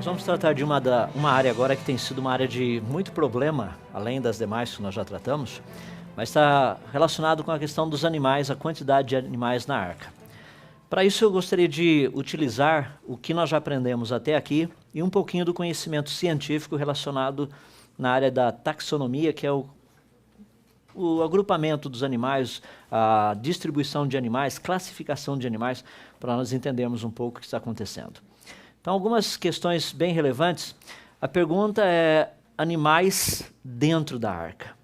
vamos tratar de uma área agora que tem sido uma área de muito problema, além das demais que nós já tratamos, mas está relacionado com a questão dos animais, a quantidade de animais na arca. Para isso eu gostaria de utilizar o que nós já aprendemos até aqui e um pouquinho do conhecimento científico relacionado na área da taxonomia, que é o agrupamento dos animais, a distribuição de animais, classificação de animais, para nós entendermos um pouco o que está acontecendo. Então, algumas questões bem relevantes. A pergunta é animais dentro da arca.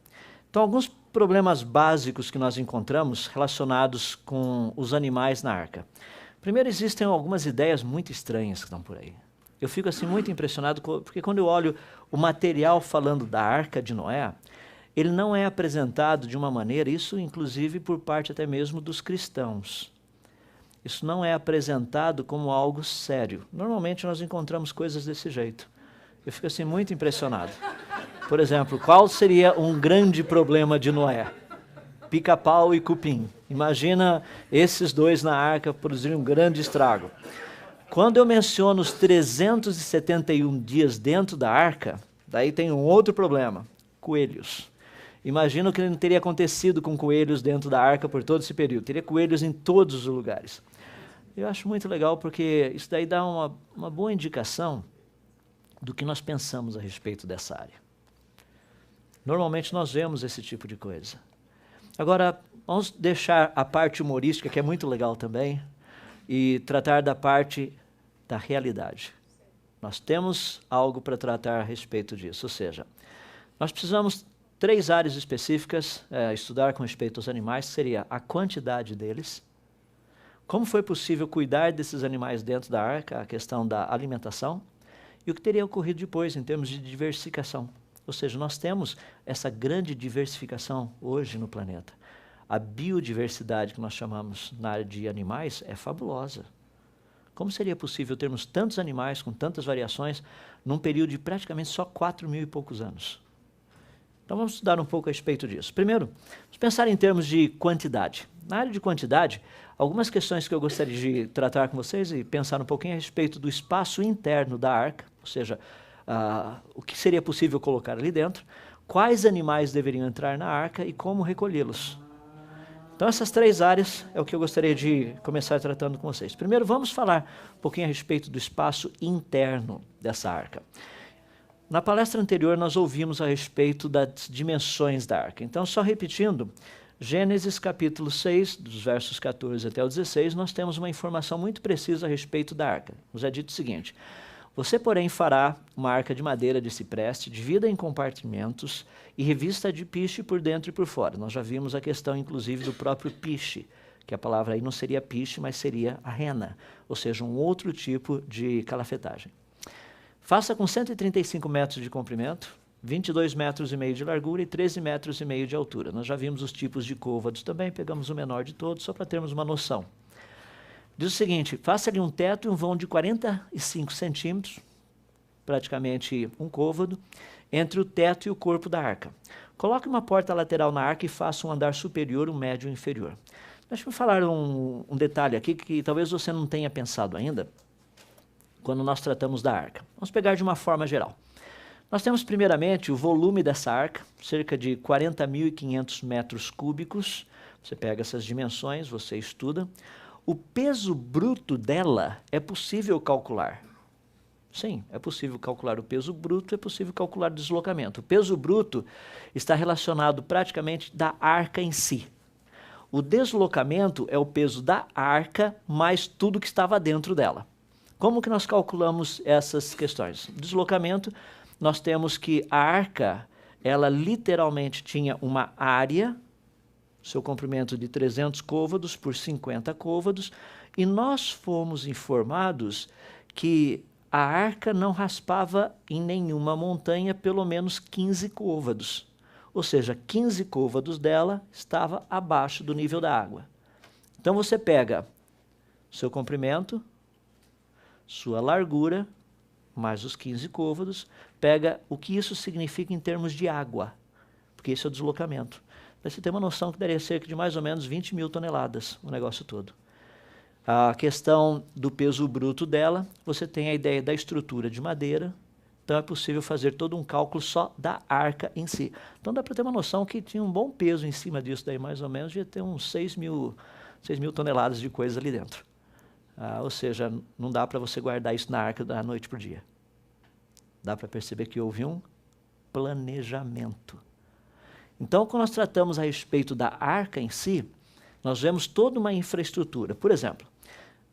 Então, alguns problemas básicos que nós encontramos relacionados com os animais na arca. Primeiro, existem algumas ideias muito estranhas que estão por aí. Eu fico assim muito impressionado porque quando eu olho o material falando da arca de Noé, ele não é apresentado de uma maneira, isso inclusive por parte até mesmo dos cristãos. Isso não é apresentado como algo sério. Normalmente nós encontramos coisas desse jeito. Eu fico assim muito impressionado. Por exemplo, qual seria um grande problema de Noé? Pica-pau e cupim. Imagina esses dois na arca produzirem um grande estrago. Quando eu menciono os 371 dias dentro da arca, daí tem um outro problema, coelhos. Imagina o que não teria acontecido com coelhos dentro da arca por todo esse período. Teria coelhos em todos os lugares. Eu acho muito legal porque isso daí dá uma boa indicação do que nós pensamos a respeito dessa área. Normalmente nós vemos esse tipo de coisa. Agora, vamos deixar a parte humorística, que é muito legal também, e tratar da parte da realidade. Nós temos algo para tratar a respeito disso, ou seja, nós precisamos 3 áreas específicas, estudar com respeito aos animais, seria a quantidade deles, como foi possível cuidar desses animais dentro da arca, a questão da alimentação, e o que teria ocorrido depois em termos de diversificação. Ou seja, nós temos essa grande diversificação hoje no planeta. A biodiversidade que nós chamamos na área de animais é fabulosa. Como seria possível termos tantos animais com tantas variações num período de praticamente só 4.000 e poucos anos? Então vamos estudar um pouco a respeito disso. Primeiro, vamos pensar em termos de quantidade. Na área de quantidade, algumas questões que eu gostaria de tratar com vocês e pensar um pouquinho a respeito do espaço interno da arca, ou seja, o que seria possível colocar ali dentro, quais animais deveriam entrar na arca e como recolhê-los. Então essas 3 áreas é o que eu gostaria de começar tratando com vocês. Primeiro vamos falar um pouquinho a respeito do espaço interno dessa arca. Na palestra anterior nós ouvimos a respeito das dimensões da arca. Então só repetindo, Gênesis capítulo 6, dos versos 14 até o 16, nós temos uma informação muito precisa a respeito da arca. Nos é dito o seguinte: você, porém, fará uma arca de madeira de cipreste, divida em compartimentos e revista de piche por dentro e por fora. Nós já vimos a questão, inclusive, do próprio piche, que a palavra aí não seria piche, mas seria a rena, ou seja, um outro tipo de calafetagem. Faça com 135 metros de comprimento, 22 metros e meio de largura e 13 metros e meio de altura. Nós já vimos os tipos de côvados também, pegamos o menor de todos, só para termos uma noção. Diz o seguinte: faça ali um teto e um vão de 45 centímetros, praticamente um côvado, entre o teto e o corpo da arca. Coloque uma porta lateral na arca e faça um andar superior, um médio e um inferior. Deixa eu falar um detalhe aqui que talvez você não tenha pensado ainda, quando nós tratamos da arca. Vamos pegar de uma forma geral. Nós temos primeiramente o volume dessa arca, cerca de 40.500 metros cúbicos. Você pega essas dimensões, você estuda. O peso bruto dela é possível calcular. Sim, é possível calcular o peso bruto, é possível calcular o deslocamento. O peso bruto está relacionado praticamente da arca em si. O deslocamento é o peso da arca mais tudo que estava dentro dela. Como que nós calculamos essas questões? Deslocamento, nós temos que a arca, ela literalmente tinha uma área, seu comprimento de 300 côvados por 50 côvados, e nós fomos informados que a arca não raspava em nenhuma montanha pelo menos 15 côvados. Ou seja, 15 côvados dela estava abaixo do nível da água. Então você pega seu comprimento, sua largura, mais os 15 côvados, pega o que isso significa em termos de água, porque isso é o deslocamento. Para você ter uma noção que daria cerca de mais ou menos 20.000 toneladas, o negócio todo. A questão do peso bruto dela, você tem a ideia da estrutura de madeira, então é possível fazer todo um cálculo só da arca em si. Então dá para ter uma noção que tinha um bom peso em cima disso daí, mais ou menos, devia ter uns 6 mil toneladas de coisa ali dentro. Ou seja, não dá para você guardar isso na arca da noite para o dia. Dá para perceber que houve um planejamento. Então, quando nós tratamos a respeito da arca em si, nós vemos toda uma infraestrutura. Por exemplo,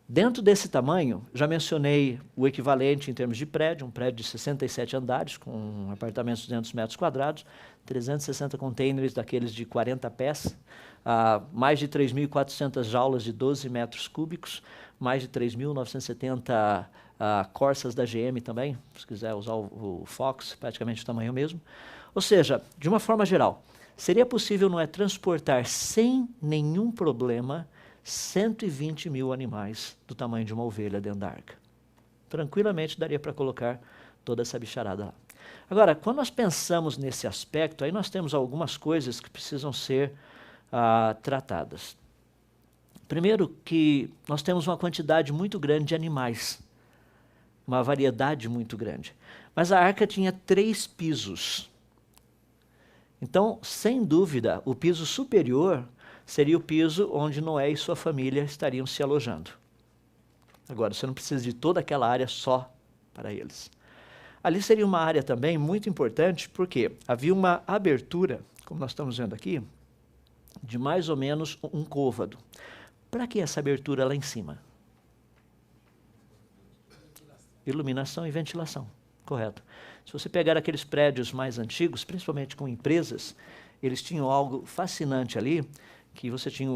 dentro desse tamanho, já mencionei o equivalente em termos de prédio, um prédio de 67 andares, com apartamentos de 200 metros quadrados, 360 containers daqueles de 40 pés, mais de 3.400 jaulas de 12 metros cúbicos, mais de 3.970 Corsas da GM também, se quiser usar o Fox, praticamente o tamanho mesmo. Ou seja, de uma forma geral, seria possível, não é, transportar sem nenhum problema 120 mil animais do tamanho de uma ovelha dentro da arca. Tranquilamente daria para colocar toda essa bicharada lá. Agora, quando nós pensamos nesse aspecto, aí nós temos algumas coisas que precisam ser tratadas. Primeiro, que nós temos uma quantidade muito grande de animais, uma variedade muito grande. Mas a arca tinha 3 pisos. Então, sem dúvida, o piso superior seria o piso onde Noé e sua família estariam se alojando. Agora, você não precisa de toda aquela área só para eles. Ali seria uma área também muito importante, porque havia uma abertura, como nós estamos vendo aqui, de mais ou menos um côvado. Para que essa abertura lá em cima? Iluminação e ventilação, correto. Se você pegar aqueles prédios mais antigos, principalmente com empresas, eles tinham algo fascinante ali, que você tinha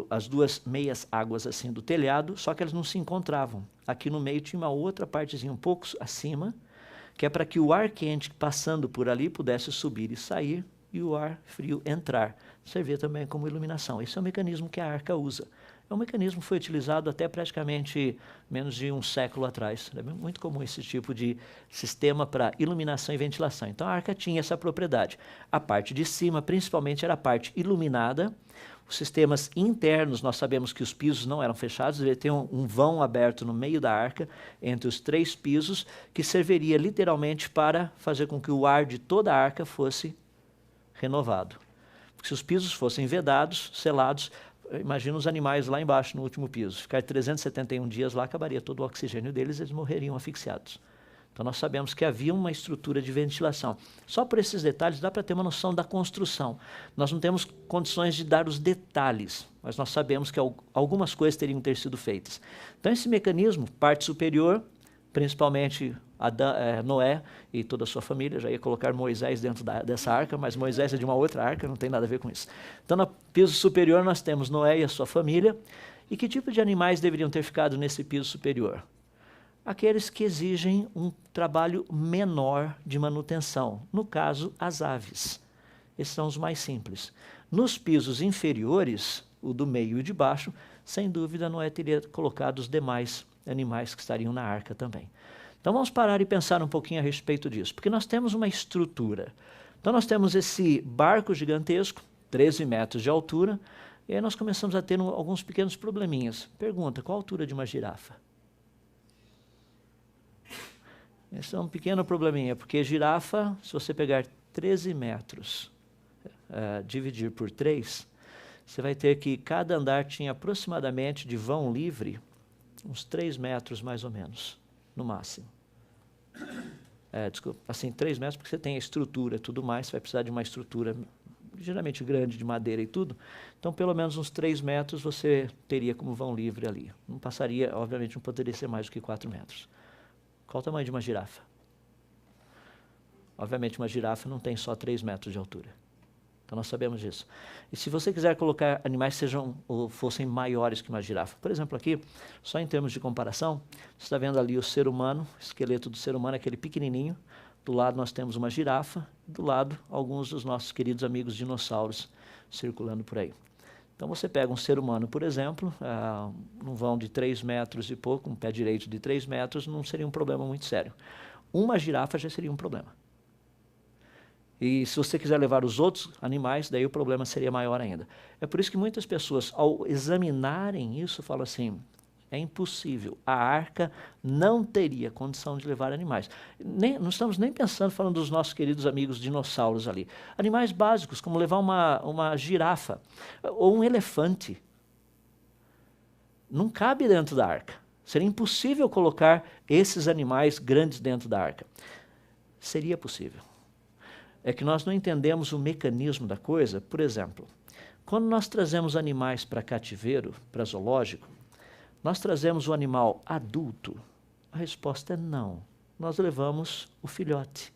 as duas meias águas assim do telhado, só que elas não se encontravam. Aqui no meio tinha uma outra partezinha um pouco acima, que é para que o ar quente passando por ali pudesse subir e sair, e o ar frio entrar. Servia também como iluminação. Esse é o mecanismo que a arca usa. É um mecanismo que foi utilizado até praticamente menos de um século atrás. É muito comum esse tipo de sistema para iluminação e ventilação. Então a arca tinha essa propriedade. A parte de cima, principalmente, era a parte iluminada. Os sistemas internos, nós sabemos que os pisos não eram fechados, devia ter um vão aberto no meio da arca, entre os 3 pisos, que serviria literalmente para fazer com que o ar de toda a arca fosse renovado. Porque se os pisos fossem vedados, selados, imagina os animais lá embaixo no último piso. Ficar 371 dias lá, acabaria todo o oxigênio deles, eles morreriam asfixiados. Então nós sabemos que havia uma estrutura de ventilação. Só por esses detalhes dá para ter uma noção da construção. Nós não temos condições de dar os detalhes, mas nós sabemos que algumas coisas teriam que ter sido feitas. Então esse mecanismo, parte superior, principalmente Noé e toda a sua família, já ia colocar Moisés dentro dessa arca, mas Moisés é de uma outra arca, não tem nada a ver com isso. Então no piso superior nós temos Noé e a sua família. E que tipo de animais deveriam ter ficado nesse piso superior? Aqueles que exigem um trabalho menor de manutenção, no caso, as aves. Esses são os mais simples. Nos pisos inferiores, o do meio e o de baixo, sem dúvida, Noé teria colocado os demais animais que estariam na arca também. Então vamos parar e pensar um pouquinho a respeito disso, porque nós temos uma estrutura. Então nós temos esse barco gigantesco, 13 metros de altura, e aí nós começamos a ter alguns pequenos probleminhas. Pergunta, qual a altura de uma girafa? Esse é um pequeno probleminha, porque girafa, se você pegar 13 metros, dividir por 3, você vai ter que cada andar tinha aproximadamente de vão livre, uns 3 metros mais ou menos, no máximo. Desculpa, assim, 3 metros, porque você tem a estrutura e tudo mais, você vai precisar de uma estrutura geralmente grande, de madeira e tudo. Então, pelo menos uns 3 metros você teria como vão livre ali. Não passaria, obviamente, não poderia ser mais do que 4 metros. Qual o tamanho de uma girafa? Obviamente, uma girafa não tem só 3 metros de altura. Então, nós sabemos disso. E se você quiser colocar animais que sejam ou fossem maiores que uma girafa, por exemplo, aqui, só em termos de comparação, você está vendo ali o ser humano, o esqueleto do ser humano, aquele pequenininho. Do lado nós temos uma girafa, do lado alguns dos nossos queridos amigos dinossauros circulando por aí. Então você pega um ser humano, por exemplo, num vão de 3 metros e pouco, um pé direito de 3 metros, não seria um problema muito sério. Uma girafa já seria um problema. E se você quiser levar os outros animais, daí o problema seria maior ainda. É por isso que muitas pessoas, ao examinarem isso, falam assim, É impossível. A arca não teria condição de levar animais. Não estamos nem pensando, falando dos nossos queridos amigos dinossauros ali. Animais básicos, como levar uma girafa ou um elefante. Não cabe dentro da arca. Seria impossível colocar esses animais grandes dentro da arca. Seria possível. É que nós não entendemos o mecanismo da coisa. Por exemplo, quando nós trazemos animais para cativeiro, para zoológico, nós trazemos o animal adulto? A resposta é não. Nós levamos o filhote.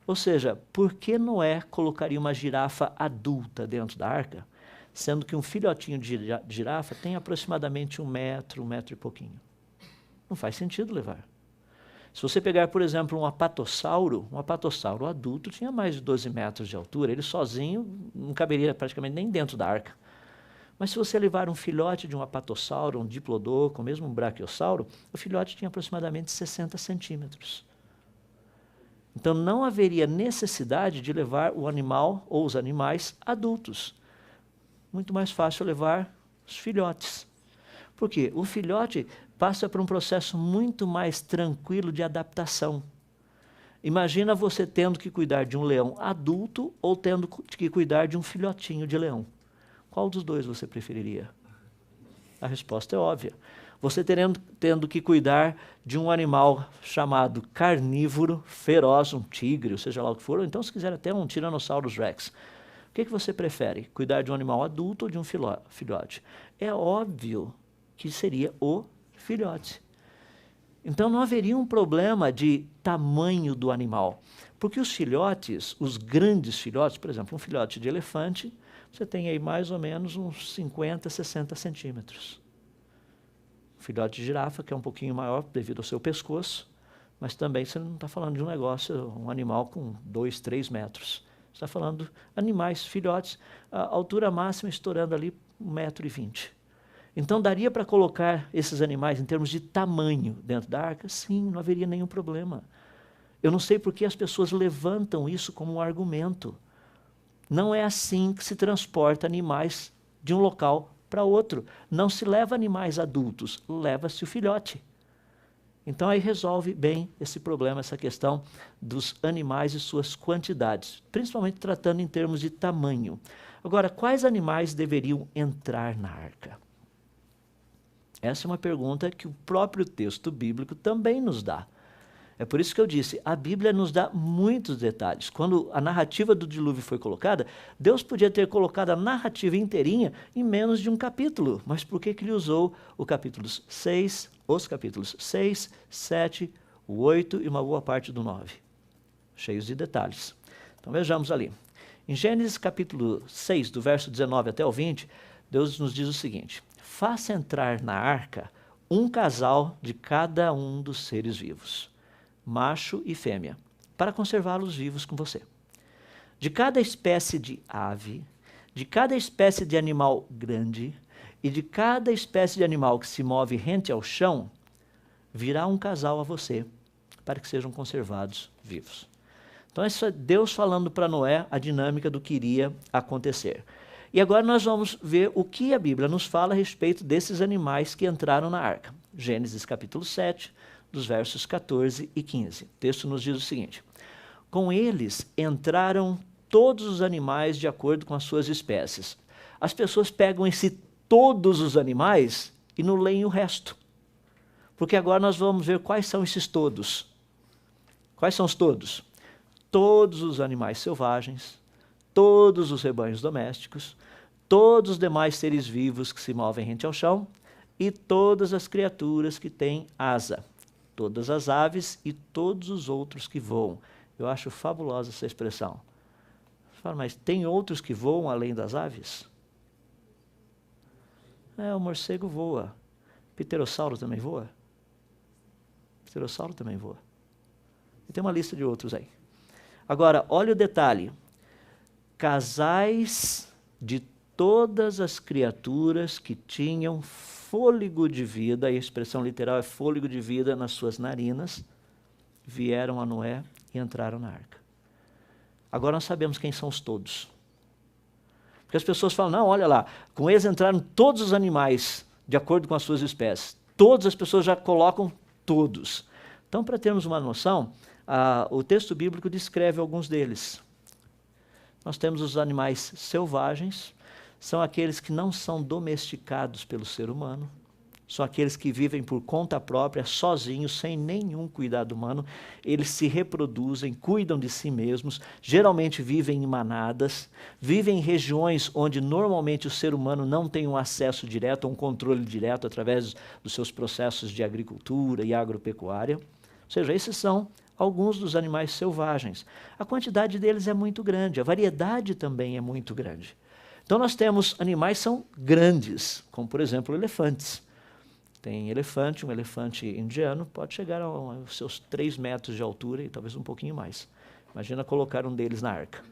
Ou seja, por que Noé colocaria uma girafa adulta dentro da arca, sendo que um filhotinho de girafa tem aproximadamente 1 metro e pouquinho? Não faz sentido levar. Se você pegar, por exemplo, um apatossauro adulto tinha mais de 12 metros de altura, ele sozinho não caberia praticamente nem dentro da arca. Mas se você levar um filhote de um apatossauro, um diplodocus, mesmo um brachiosauro, o filhote tinha aproximadamente 60 centímetros. Então não haveria necessidade de levar o animal ou os animais adultos. Muito mais fácil levar os filhotes. Por quê? O filhote passa por um processo muito mais tranquilo de adaptação. Imagina você tendo que cuidar de um leão adulto ou tendo que cuidar de um filhotinho de leão. Qual dos dois você preferiria? A resposta é óbvia. Você tendo que cuidar de um animal chamado carnívoro, feroz, um tigre, ou seja lá o que for, ou então se quiser até um Tyrannosaurus Rex. O que você prefere? Cuidar de um animal adulto ou de um filhote? É óbvio que seria o filhote. Então não haveria um problema de tamanho do animal, porque os filhotes, os grandes filhotes, por exemplo, um filhote de elefante, você tem aí mais ou menos uns 50, 60 centímetros. O filhote de girafa, que é um pouquinho maior devido ao seu pescoço, mas também você não está falando de um negócio, um animal com 2, 3 metros. Você está falando de animais, filhotes, a altura máxima estourando ali 1,20 m. Então daria para colocar esses animais em termos de tamanho dentro da arca? Sim, não haveria nenhum problema. Eu não sei por que as pessoas levantam isso como um argumento. Não é assim que se transporta animais de um local para outro. Não se leva animais adultos, leva-se o filhote. Então aí resolve bem esse problema, essa questão dos animais e suas quantidades, principalmente tratando em termos de tamanho. Agora, quais animais deveriam entrar na arca? Essa é uma pergunta que o próprio texto bíblico também nos dá. É por isso que eu disse, a Bíblia nos dá muitos detalhes. Quando a narrativa do dilúvio foi colocada, Deus podia ter colocado a narrativa inteirinha em menos de um capítulo. Mas por que ele usou os capítulos 6, 7, o 8 e uma boa parte do 9? Cheios de detalhes. Então vejamos ali. Em Gênesis capítulo 6, do verso 19 até o 20, Deus nos diz o seguinte: faça entrar na arca um casal de cada um dos seres vivos, macho e fêmea, para conservá-los vivos com você. De cada espécie de ave, de cada espécie de animal grande e de cada espécie de animal que se move rente ao chão, virá um casal a você, para que sejam conservados vivos. Então, isso é Deus falando para Noé a dinâmica do que iria acontecer. E agora nós vamos ver o que a Bíblia nos fala a respeito desses animais que entraram na arca. Gênesis capítulo 7, dos versos 14 e 15. O texto nos diz o seguinte: com eles entraram todos os animais de acordo com as suas espécies. As pessoas pegam todos os animais e não leem o resto. Porque agora nós vamos ver quais são esses todos. Quais são os todos? Todos os animais selvagens, todos os rebanhos domésticos, todos os demais seres vivos que se movem rente ao chão e todas as criaturas que têm asa, todas as aves e todos os outros que voam. Eu acho fabulosa essa expressão. Você fala, mas tem outros que voam além das aves? O morcego voa. Pterossauro também voa? Pterossauro também voa. E tem uma lista de outros aí. Agora, olha o detalhe. Casais de todas as criaturas que tinham fôlego de vida, e a expressão literal é fôlego de vida nas suas narinas, vieram a Noé e entraram na arca. Agora nós sabemos quem são os todos. Porque as pessoas falam, não, olha lá, com eles entraram todos os animais de acordo com as suas espécies. Todas as pessoas já colocam todos. Então, para termos uma noção, o texto bíblico descreve alguns deles. Nós temos os animais selvagens, são aqueles que não são domesticados pelo ser humano, são aqueles que vivem por conta própria, sozinhos, sem nenhum cuidado humano. Eles se reproduzem, cuidam de si mesmos, geralmente vivem em manadas, vivem em regiões onde normalmente o ser humano não tem um acesso direto, um controle direto através dos seus processos de agricultura e agropecuária. Ou seja, esses são alguns dos animais selvagens. A quantidade deles é muito grande, a variedade também é muito grande. Então nós temos animais que são grandes, como por exemplo elefantes. Tem elefante, um elefante indiano pode chegar aos seus 3 metros de altura e talvez um pouquinho mais. Imagina colocar um deles na arca,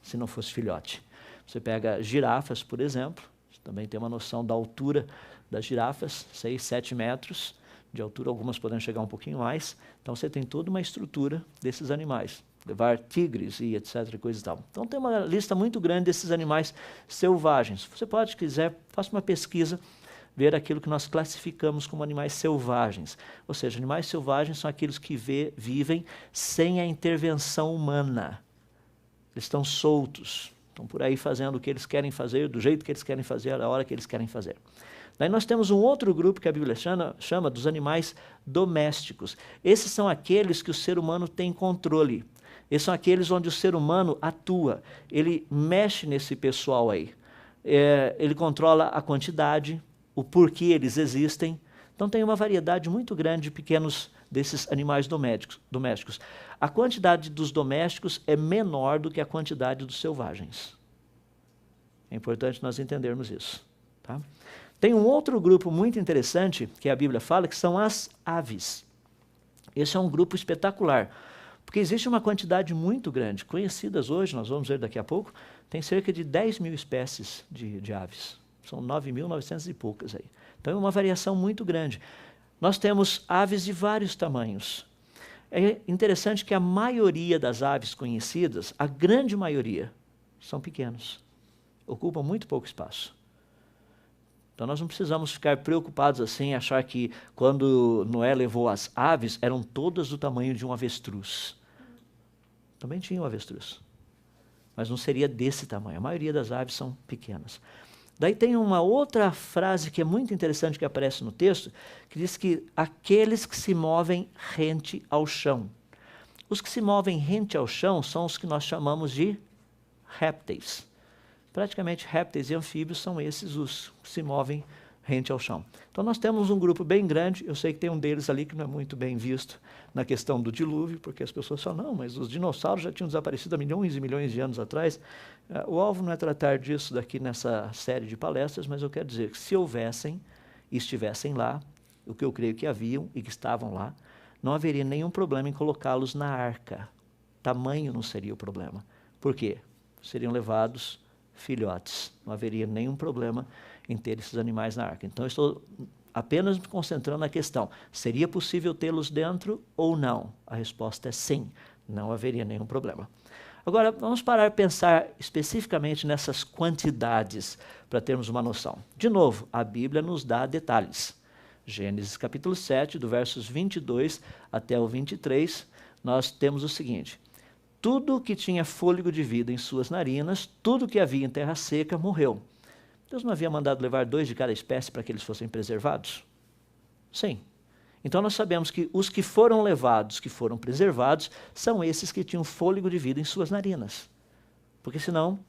se não fosse filhote. Você pega girafas, por exemplo, você também tem uma noção da altura das girafas, 6, 7 metros de altura, algumas podem chegar um pouquinho mais. Então você tem toda uma estrutura desses animais. Levar tigres e etc, coisa e tal. Então tem uma lista muito grande desses animais selvagens. Você pode, se quiser, faça uma pesquisa, ver aquilo que nós classificamos como animais selvagens. Ou seja, animais selvagens são aqueles que vivem sem a intervenção humana. Eles estão soltos, estão por aí fazendo o que eles querem fazer, do jeito que eles querem fazer, a hora que eles querem fazer. Daí nós temos um outro grupo que a Bíblia chama dos animais domésticos. Esses são aqueles que o ser humano tem controle. Esses são aqueles onde o ser humano atua. Ele mexe nesse pessoal aí. Ele controla a quantidade, o porquê eles existem. Então tem uma variedade muito grande de pequenos desses animais domésticos. A quantidade dos domésticos é menor do que a quantidade dos selvagens. É importante nós entendermos isso. Tá? Tem um outro grupo muito interessante que a Bíblia fala, que são as aves. Esse é um grupo espetacular, porque existe uma quantidade muito grande, conhecidas hoje, nós vamos ver daqui a pouco, tem cerca de 10 mil espécies de aves. São 9.900 e poucas aí. Então é uma variação muito grande. Nós temos aves de vários tamanhos. É interessante que a maioria das aves conhecidas, a grande maioria, são pequenos. Ocupam muito pouco espaço. Então nós não precisamos ficar preocupados assim, achar que quando Noé levou as aves, eram todas do tamanho de um avestruz. Também tinha um avestruz. Mas não seria desse tamanho. A maioria das aves são pequenas. Daí tem uma outra frase que é muito interessante que aparece no texto, que diz que aqueles que se movem rente ao chão. Os que se movem rente ao chão são os que nós chamamos de répteis. Praticamente répteis e anfíbios são esses os que se movem rente ao chão. Então nós temos um grupo bem grande, eu sei que tem um deles ali que não é muito bem visto na questão do dilúvio, porque as pessoas falam, não, mas os dinossauros já tinham desaparecido há milhões e milhões de anos atrás. O alvo não é tratar disso daqui nessa série de palestras, mas eu quero dizer que se houvessem e estivessem lá, o que eu creio que haviam e que estavam lá, não haveria nenhum problema em colocá-los na arca. Tamanho não seria o problema. Por quê? Seriam levados filhotes. Não haveria nenhum problema em ter esses animais na arca. Então, eu estou apenas me concentrando na questão, seria possível tê-los dentro ou não? A resposta é sim, não haveria nenhum problema. Agora, vamos parar e pensar especificamente nessas quantidades, para termos uma noção. De novo, a Bíblia nos dá detalhes. Gênesis capítulo 7, do versos 22 até o 23, nós temos o seguinte: tudo que tinha fôlego de vida em suas narinas, tudo que havia em terra seca, morreu. Deus não havia mandado levar 2 de cada espécie para que eles fossem preservados? Sim. Então nós sabemos que os que foram levados, que foram preservados, são esses que tinham fôlego de vida em suas narinas. Porque senão,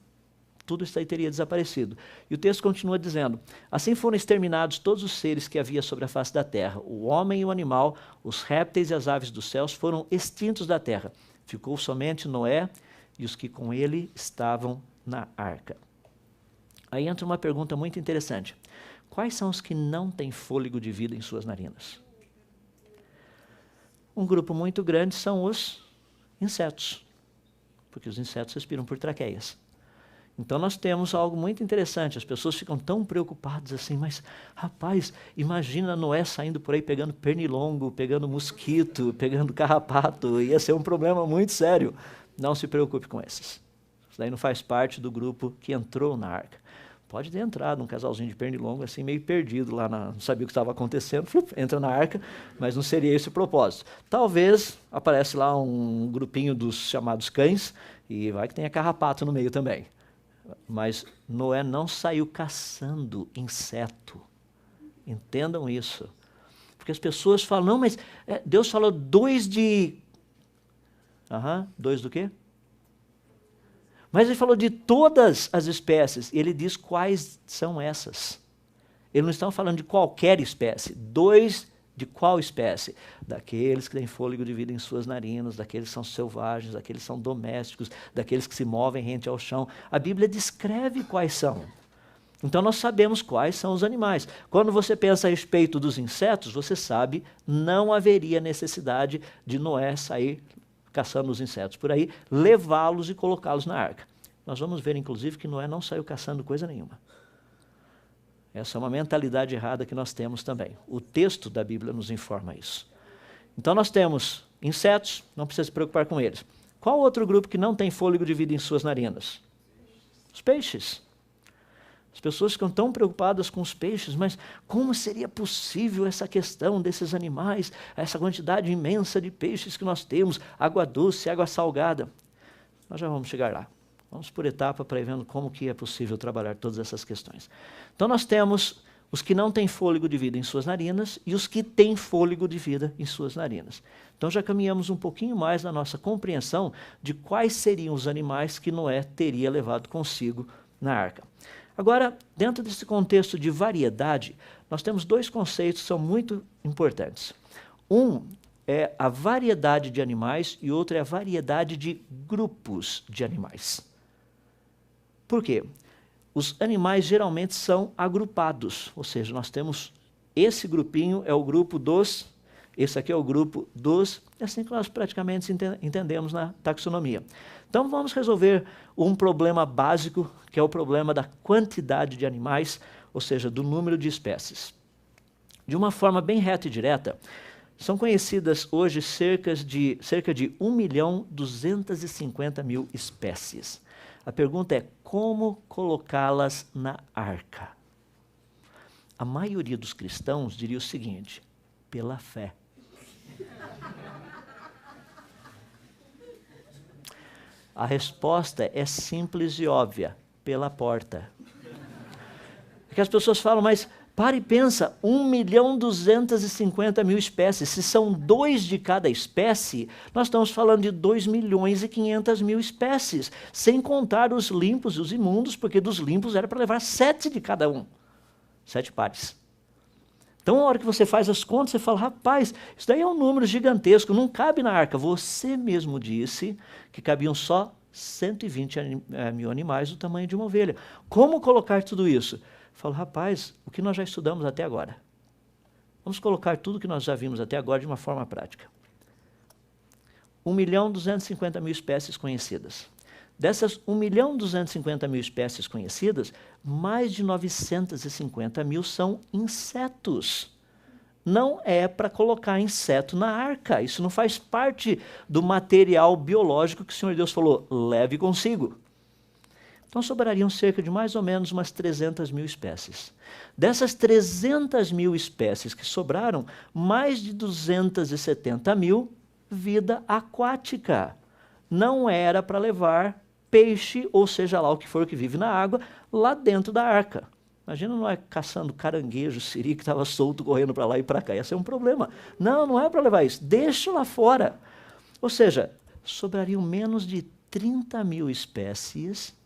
tudo isso aí teria desaparecido. E o texto continua dizendo, assim foram exterminados todos os seres que havia sobre a face da terra. O homem e o animal, os répteis e as aves dos céus foram extintos da terra. Ficou somente Noé e os que com ele estavam na arca. Aí entra uma pergunta muito interessante. Quais são os que não têm fôlego de vida em suas narinas? Um grupo muito grande são os insetos, porque os insetos respiram por traqueias. Então nós temos algo muito interessante, as pessoas ficam tão preocupadas assim, mas rapaz, imagina Noé saindo por aí pegando pernilongo, pegando mosquito, pegando carrapato, ia ser um problema muito sério. Não se preocupe com esses. Isso daí não faz parte do grupo que entrou na arca. Pode ter entrado um casalzinho de pernilongo, assim, meio perdido lá, não sabia o que estava acontecendo, entra na arca, mas não seria esse o propósito. Talvez aparece lá um grupinho dos chamados cães, e vai que tenha carrapato no meio também. Mas Noé não saiu caçando inseto. Entendam isso. Porque as pessoas falam, não, mas Deus falou 2 de... 2 do quê? Mas ele falou de todas as espécies, e ele diz quais são essas. Ele não está falando de qualquer espécie. 2 de qual espécie? Daqueles que têm fôlego de vida em suas narinas, daqueles que são selvagens, daqueles que são domésticos, daqueles que se movem rente ao chão. A Bíblia descreve quais são. Então nós sabemos quais são os animais. Quando você pensa a respeito dos insetos, você sabe, não haveria necessidade de Noé sair caçando os insetos por aí, levá-los e colocá-los na arca. Nós vamos ver, inclusive, que Noé não saiu caçando coisa nenhuma. Essa é uma mentalidade errada que nós temos também. O texto da Bíblia nos informa isso. Então nós temos insetos, não precisa se preocupar com eles. Qual outro grupo que não tem fôlego de vida em suas narinas? Os peixes. As pessoas ficam tão preocupadas com os peixes, mas como seria possível essa questão desses animais, essa quantidade imensa de peixes que nós temos, água doce, água salgada? Nós já vamos chegar lá. Vamos por etapa para ir vendo como que é possível trabalhar todas essas questões. Então nós temos os que não têm fôlego de vida em suas narinas e os que têm fôlego de vida em suas narinas. Então já caminhamos um pouquinho mais na nossa compreensão de quais seriam os animais que Noé teria levado consigo na arca. Agora, dentro desse contexto de variedade, nós temos 2 conceitos que são muito importantes. Um é a variedade de animais e outro é a variedade de grupos de animais. Por quê? Os animais geralmente são agrupados, ou seja, nós temos esse grupinho é o grupo dos, esse aqui é o grupo dos, é assim que nós praticamente entendemos na taxonomia. Então vamos resolver um problema básico, que é o problema da quantidade de animais, ou seja, do número de espécies. De uma forma bem reta e direta, são conhecidas hoje cerca de 1.250.000 espécies. A pergunta é como colocá-las na arca? A maioria dos cristãos diria o seguinte: pela fé. A resposta é simples e óbvia, pela porta. Porque as pessoas falam, mas para e pensa, 1.250.000 espécies, se são 2 de cada espécie, nós estamos falando de 2.500.000 espécies, sem contar os limpos e os imundos, porque dos limpos era para levar 7 de cada um, 7 pares. Então, na hora que você faz as contas, você fala, rapaz, isso daí é um número gigantesco, não cabe na arca. Você mesmo disse que cabiam só 120.000 animais do tamanho de uma ovelha. Como colocar tudo isso? Falo, rapaz, o que nós já estudamos até agora? Vamos colocar tudo o que nós já vimos até agora de uma forma prática. 1.250.000 espécies conhecidas. Dessas 1.250.000 espécies conhecidas, mais de 950.000 são insetos. Não é para colocar inseto na arca. Isso não faz parte do material biológico que o Senhor Deus falou, leve consigo. Então sobrariam cerca de mais ou menos umas 300.000 espécies. Dessas 300.000 espécies que sobraram, mais de 270.000, vida aquática. Não era para levar peixe, ou seja lá o que for que vive na água, lá dentro da arca. Imagina não é caçando caranguejo, siri, que estava solto, correndo para lá e para cá. Ia ser um problema. Não, não é para levar isso. Deixa lá fora. Ou seja, sobrariam menos de 30.000 espécies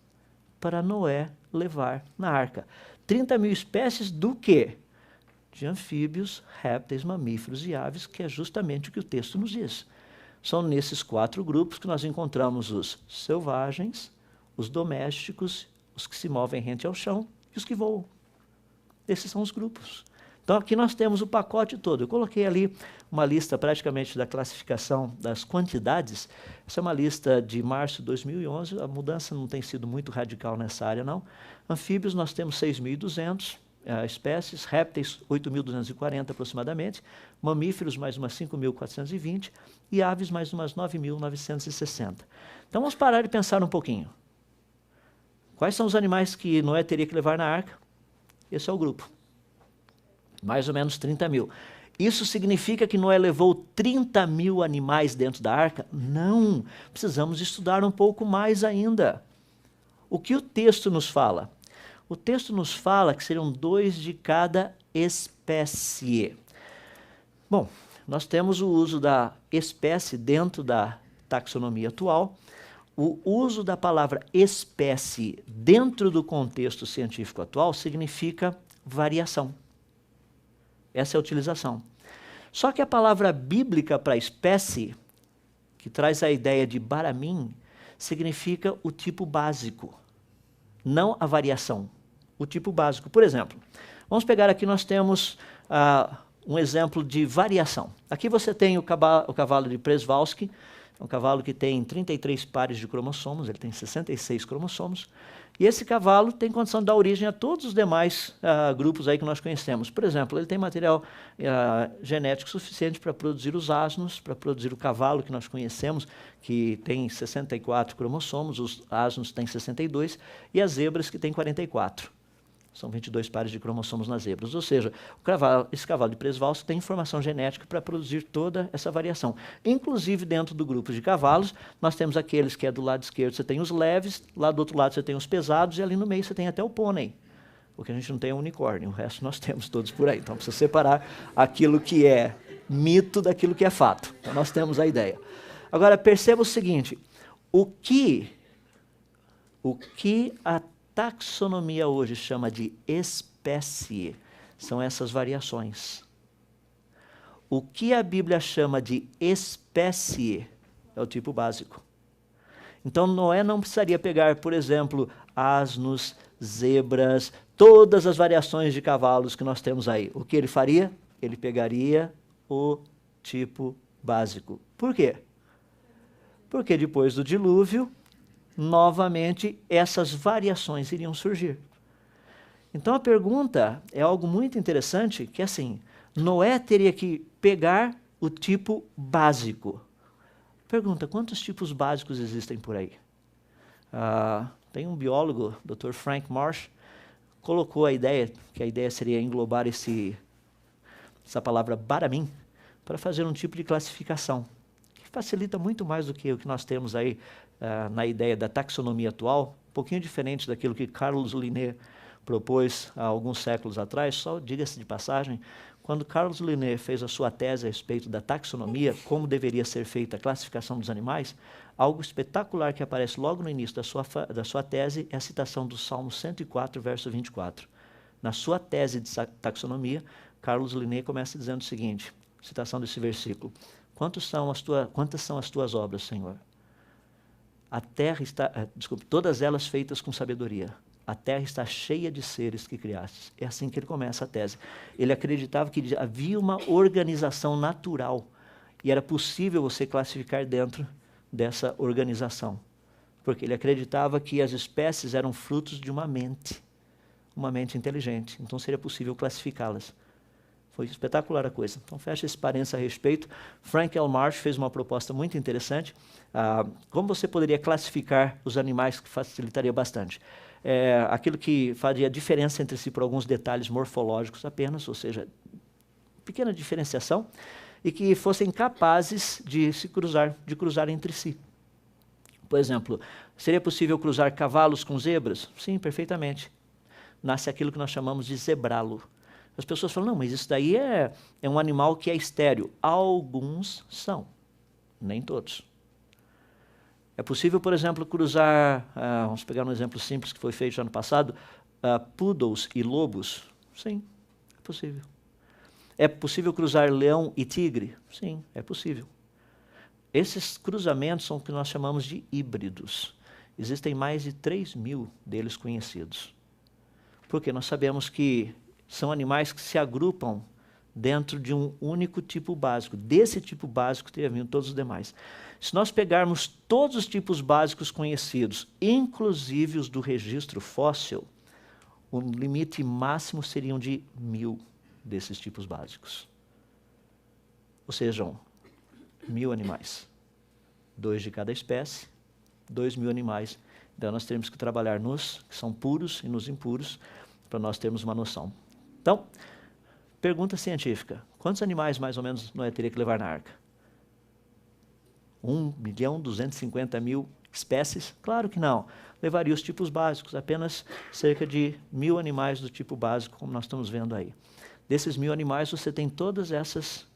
para Noé levar na arca. 30.000 espécies do quê? De anfíbios, répteis, mamíferos e aves, que é justamente o que o texto nos diz. São nesses 4 grupos que nós encontramos os selvagens, os domésticos, os que se movem rente ao chão e os que voam. Esses são os grupos. Então aqui nós temos o pacote todo. Eu coloquei ali uma lista praticamente da classificação das quantidades. Essa é uma lista de março de 2011. A mudança não tem sido muito radical nessa área, não. Anfíbios nós temos 6.200 espécies, répteis 8.240 aproximadamente, mamíferos mais umas 5.420 e aves mais umas 9.960. Então vamos parar e pensar um pouquinho. Quais são os animais que Noé teria que levar na arca? Esse é o grupo. Mais ou menos 30 mil. Isso significa que Noé levou 30 mil animais dentro da arca? Não. Precisamos estudar um pouco mais ainda. O que o texto nos fala? O texto nos fala que seriam 2 de cada espécie. Bom, nós temos o uso da espécie dentro da taxonomia atual. O uso da palavra espécie dentro do contexto científico atual significa variação. Essa é a utilização. Só que a palavra bíblica para espécie, que traz a ideia de baramim, significa o tipo básico, não a variação, o tipo básico. Por exemplo, vamos pegar aqui, nós temos um exemplo de variação. Aqui você tem o cavalo de Przewalski, um cavalo que tem 33 pares de cromossomos, ele tem 66 cromossomos, e esse cavalo tem condição de dar origem a todos os demais grupos aí que nós conhecemos. Por exemplo, ele tem material genético suficiente para produzir os asnos, para produzir o cavalo que nós conhecemos, que tem 64 cromossomos, os asnos têm 62, e as zebras que têm 44. São 22 pares de cromossomos nas zebras. Ou seja, esse cavalo de Przewalski tem informação genética para produzir toda essa variação. Inclusive, dentro do grupo de cavalos, nós temos aqueles que é do lado esquerdo, você tem os leves, lá do outro lado você tem os pesados, e ali no meio você tem até o pônei. O que a gente não tem é o unicórnio, o resto nós temos todos por aí. Então, precisa separar aquilo que é mito daquilo que é fato. Então, nós temos a ideia. Agora, perceba o seguinte, o que a taxonomia hoje chama de espécie, são essas variações. O que a Bíblia chama de espécie é o tipo básico. Então Noé não precisaria pegar, por exemplo, asnos, zebras, todas as variações de cavalos que nós temos aí. O que ele faria? Ele pegaria o tipo básico. Por quê? Porque depois do dilúvio, novamente, essas variações iriam surgir. Então, a pergunta é algo muito interessante, que é assim, Noé teria que pegar o tipo básico. Pergunta, quantos tipos básicos existem por aí? Tem um biólogo, Dr. Frank Marsh, colocou a ideia, que a ideia seria englobar essa palavra baramim, para fazer um tipo de classificação, que facilita muito mais do que o que nós temos aí na ideia da taxonomia atual, um pouquinho diferente daquilo que Carlos Linné propôs há alguns séculos atrás. Só diga-se de passagem, quando Carlos Linné fez a sua tese a respeito da taxonomia, como deveria ser feita a classificação dos animais, algo espetacular que aparece logo no início da sua tese é a citação do Salmo 104, verso 24. Na sua tese de taxonomia, Carlos Linné começa dizendo o seguinte, citação desse versículo, quantas são as tuas obras, Senhor? A terra está, todas elas feitas com sabedoria. A terra está cheia de seres que criastes. É assim que ele começa a tese. Ele acreditava que havia uma organização natural e era possível você classificar dentro dessa organização. Porque ele acreditava que as espécies eram frutos de uma mente inteligente. Então seria possível classificá-las. Foi espetacular a coisa. Então, fecha esse parênteses a respeito. Frank L. Marsh fez uma proposta muito interessante. Como você poderia classificar os animais, que facilitaria bastante? Aquilo que faria diferença entre si por alguns detalhes morfológicos apenas, ou seja, pequena diferenciação, e que fossem capazes de cruzar entre si. Por exemplo, seria possível cruzar cavalos com zebras? Sim, perfeitamente. Nasce aquilo que nós chamamos de zebralo. As pessoas falam, não, mas isso daí é um animal que é estéril. Alguns são, nem todos. É possível, por exemplo, cruzar, vamos pegar um exemplo simples que foi feito ano passado, poodles e lobos? Sim, é possível. É possível cruzar leão e tigre? Sim, é possível. Esses cruzamentos são o que nós chamamos de híbridos. Existem mais de 3.000 deles conhecidos. Porque nós sabemos que são animais que se agrupam dentro de um único tipo básico. Desse tipo básico teriam vindo todos os demais. Se nós pegarmos todos os tipos básicos conhecidos, inclusive os do registro fóssil, o limite máximo seriam de 1.000 desses tipos básicos. Ou seja, 1.000 animais. 2 de cada espécie, 2.000 animais Então, nós temos que trabalhar nos que são puros e nos impuros, para nós termos uma noção. Então, pergunta científica. Quantos animais, mais ou menos, Noé teria que levar na arca? 1.250.000 espécies? Claro que não. Levaria os tipos básicos, apenas cerca de 1.000 animais do tipo básico, como nós estamos vendo aí. Desses 1.000 animais, você tem todas essas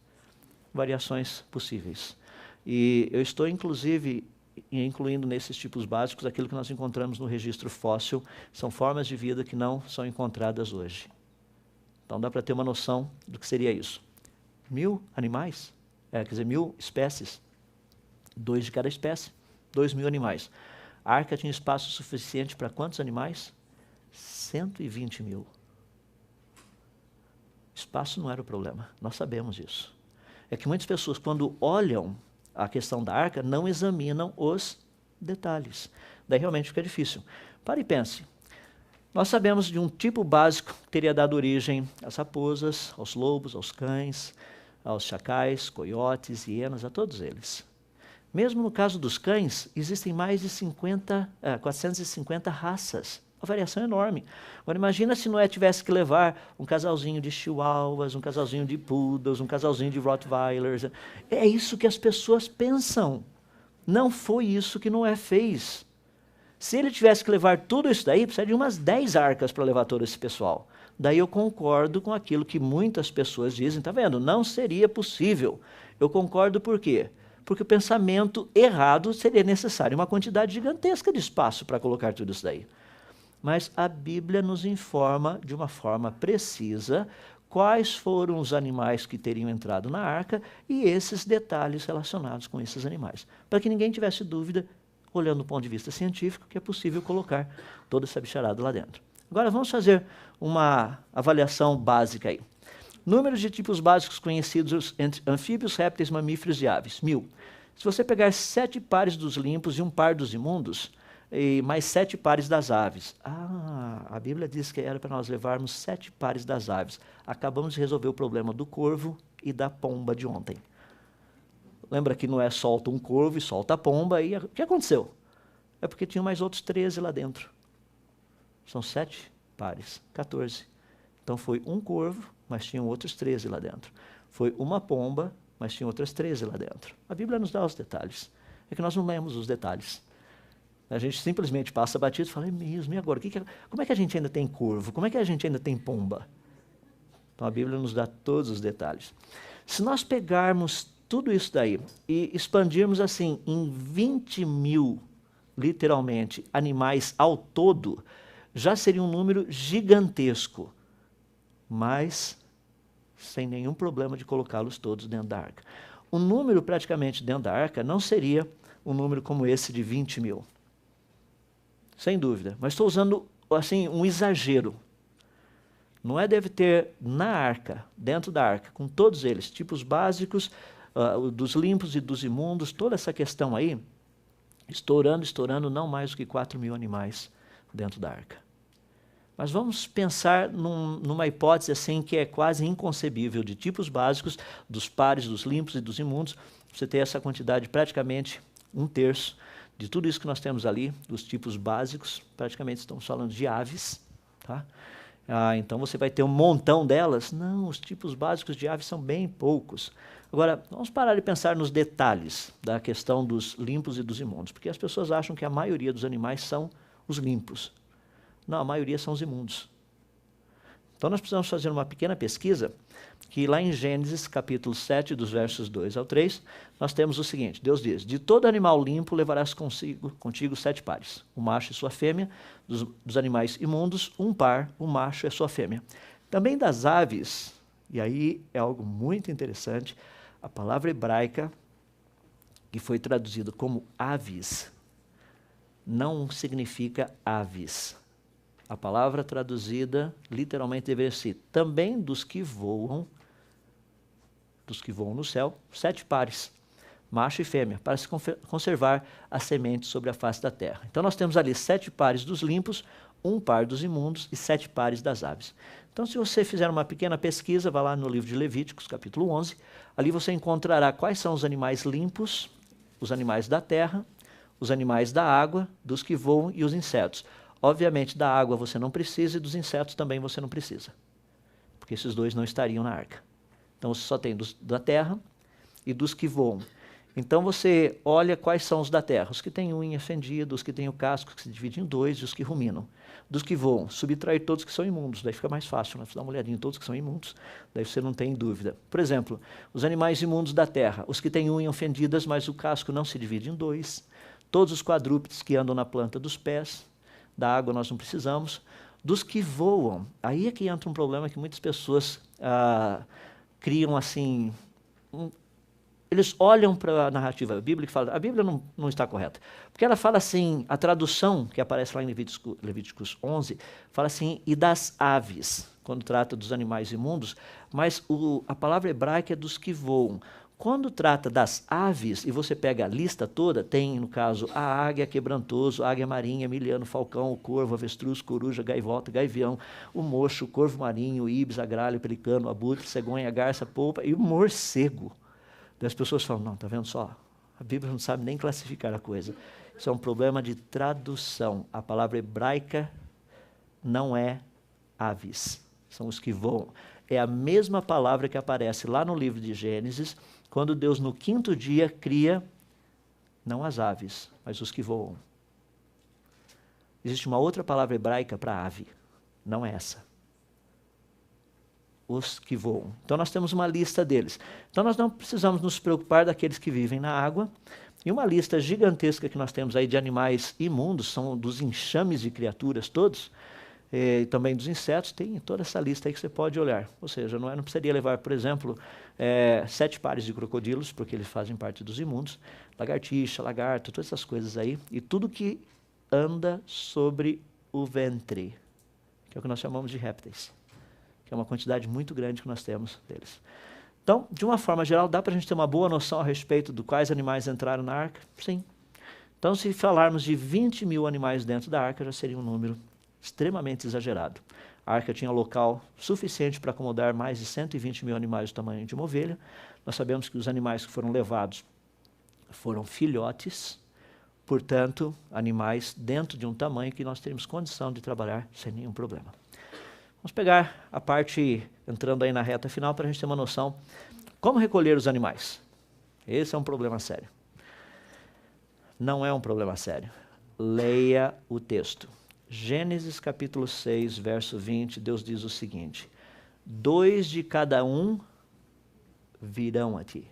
variações possíveis. E eu estou, inclusive, incluindo nesses tipos básicos aquilo que nós encontramos no registro fóssil, são formas de vida que não são encontradas hoje. Então dá para ter uma noção do que seria isso. 1.000 animais, quer dizer, 1.000 espécies, 2 de cada espécie, 2.000 animais. A arca tinha espaço suficiente para quantos animais? 120.000. Espaço não era o problema, nós sabemos isso. É que muitas pessoas, quando olham a questão da arca, não examinam os detalhes. Daí realmente fica difícil. Pare e pense. Nós sabemos de um tipo básico que teria dado origem às raposas, aos lobos, aos cães, aos chacais, coiotes, hienas, a todos eles. Mesmo no caso dos cães, existem mais de 450 raças. Uma variação enorme. Agora imagina se Noé tivesse que levar um casalzinho de chihuahuas, um casalzinho de poodles, um casalzinho de rottweilers. É isso que as pessoas pensam. Não foi isso que Noé fez. Se ele tivesse que levar tudo isso daí, precisaria de umas 10 arcas para levar todo esse pessoal. Daí eu concordo com aquilo que muitas pessoas dizem, tá vendo? Não seria possível. Eu concordo por quê? Porque o pensamento errado seria necessário uma quantidade gigantesca de espaço para colocar tudo isso daí. Mas a Bíblia nos informa de uma forma precisa quais foram os animais que teriam entrado na arca e esses detalhes relacionados com esses animais. Para que ninguém tivesse dúvida, olhando do ponto de vista científico, que é possível colocar toda essa bicharada lá dentro. Agora vamos fazer uma avaliação básica aí. Números de tipos básicos conhecidos entre anfíbios, répteis, mamíferos e aves. 1.000. Se você pegar 7 pares dos limpos e um par dos imundos, e mais 7 pares das aves. A Bíblia diz que era para nós levarmos 7 pares das aves. Acabamos de resolver o problema do corvo e da pomba de ontem. Lembra que Noé solta um corvo e solta a pomba, e o que aconteceu? É porque tinha mais outros 13 lá dentro. São 7 pares, 14. Então foi um corvo, mas tinham outros 13 lá dentro. Foi uma pomba, mas tinha outras 13 lá dentro. A Bíblia nos dá os detalhes. É que nós não lemos os detalhes. A gente simplesmente passa batido e fala, é mesmo, e agora? Como é que a gente ainda tem corvo? Como é que a gente ainda tem pomba? Então a Bíblia nos dá todos os detalhes. Se nós pegarmos tudo isso daí e expandirmos assim em 20.000, literalmente, animais ao todo, já seria um número gigantesco, mas sem nenhum problema de colocá-los todos dentro da arca. Um número praticamente dentro da arca não seria um número como esse de 20.000. Sem dúvida, mas estou usando assim um exagero. Noé deve ter na arca, dentro da arca, com todos eles, tipos básicos, dos limpos e dos imundos, toda essa questão aí, estourando não mais do que 4.000 animais dentro da arca. Mas vamos pensar numa hipótese assim que é quase inconcebível, de tipos básicos, dos pares, dos limpos e dos imundos, você ter essa quantidade praticamente 1/3 de tudo isso que nós temos ali, dos tipos básicos, praticamente estamos falando de aves, tá? Então você vai ter um montão delas. Não, os tipos básicos de aves são bem poucos. Agora, vamos parar de pensar nos detalhes da questão dos limpos e dos imundos, porque as pessoas acham que a maioria dos animais são os limpos. Não, a maioria são os imundos. Então nós precisamos fazer uma pequena pesquisa, que lá em Gênesis, capítulo 7, dos versos 2 ao 3, nós temos o seguinte, Deus diz, de todo animal limpo levarás contigo 7 pares, o macho e sua fêmea, dos animais imundos, um par, o macho e a sua fêmea. Também das aves, e aí é algo muito interessante, a palavra hebraica, que foi traduzida como aves, não significa aves. A palavra traduzida literalmente deveria ser também dos que voam no céu, 7 pares, macho e fêmea, para se conservar a semente sobre a face da terra. Então nós temos ali 7 pares dos limpos, um par dos imundos e 7 pares das aves. Então se você fizer uma pequena pesquisa, vá lá no livro de Levíticos, capítulo 11, ali você encontrará quais são os animais limpos, os animais da terra, os animais da água, dos que voam e os insetos. Obviamente, da água você não precisa e dos insetos também você não precisa, porque esses dois não estariam na arca. Então, você só tem da terra e dos que voam. Então, você olha quais são os da terra. Os que têm unha fendida, os que têm o casco, que se divide em dois, e os que ruminam. Dos que voam, subtrair todos que são imundos. Daí fica mais fácil, né? Você dá uma olhadinha em todos que são imundos, daí você não tem dúvida. Por exemplo, os animais imundos da terra. Os que têm unhas fendidas, mas o casco não se divide em dois. Todos os quadrúpedes que andam na planta dos pés. Da água nós não precisamos. Dos que voam, aí é que entra um problema que muitas pessoas criam assim... Eles olham para a narrativa bíblica e falam, a Bíblia não está correta. Porque ela fala assim, a tradução que aparece lá em Levíticos 11, fala assim, e das aves, quando trata dos animais imundos, mas a palavra hebraica é dos que voam. Quando trata das aves, e você pega a lista toda, tem, no caso, a águia, quebrantoso, a águia marinha, miliano, falcão, o corvo, avestruz, coruja, gaivota, gaivião, o mocho, o corvo marinho, o ibis, agralho, pelicano, abutre, cegonha, garça, polpa e o morcego. Daí as pessoas falam, não, está vendo só? A Bíblia não sabe nem classificar a coisa. Isso é um problema de tradução. A palavra hebraica não é aves, são os que voam. É a mesma palavra que aparece lá no livro de Gênesis, quando Deus no 5º dia cria, não as aves, mas os que voam. Existe uma outra palavra hebraica para ave, não é essa. Os que voam. Então nós temos uma lista deles. Então nós não precisamos nos preocupar daqueles que vivem na água. E uma lista gigantesca que nós temos aí de animais imundos, são dos enxames de criaturas todos, e também dos insetos, tem toda essa lista aí que você pode olhar. Ou seja, não precisaria levar, por exemplo, 7 pares de crocodilos, porque eles fazem parte dos imundos, lagartixa, lagarto, todas essas coisas aí, e tudo que anda sobre o ventre, que é o que nós chamamos de répteis, que é uma quantidade muito grande que nós temos deles. Então, de uma forma geral, dá para a gente ter uma boa noção a respeito de quais animais entraram na arca? Sim. Então, se falarmos de 20 mil animais dentro da arca, já seria um número extremamente exagerado. A arca tinha local suficiente para acomodar mais de 120 mil animais do tamanho de uma ovelha. Nós sabemos que os animais que foram levados foram filhotes, portanto, animais dentro de um tamanho que nós teríamos condição de trabalhar sem nenhum problema. Vamos pegar a parte, entrando aí na reta final, para a gente ter uma noção. Como recolher os animais? Esse é um problema sério. Não é um problema sério. Leia o texto. Gênesis capítulo 6, verso 20, Deus diz o seguinte, 2 de cada um virão a ti,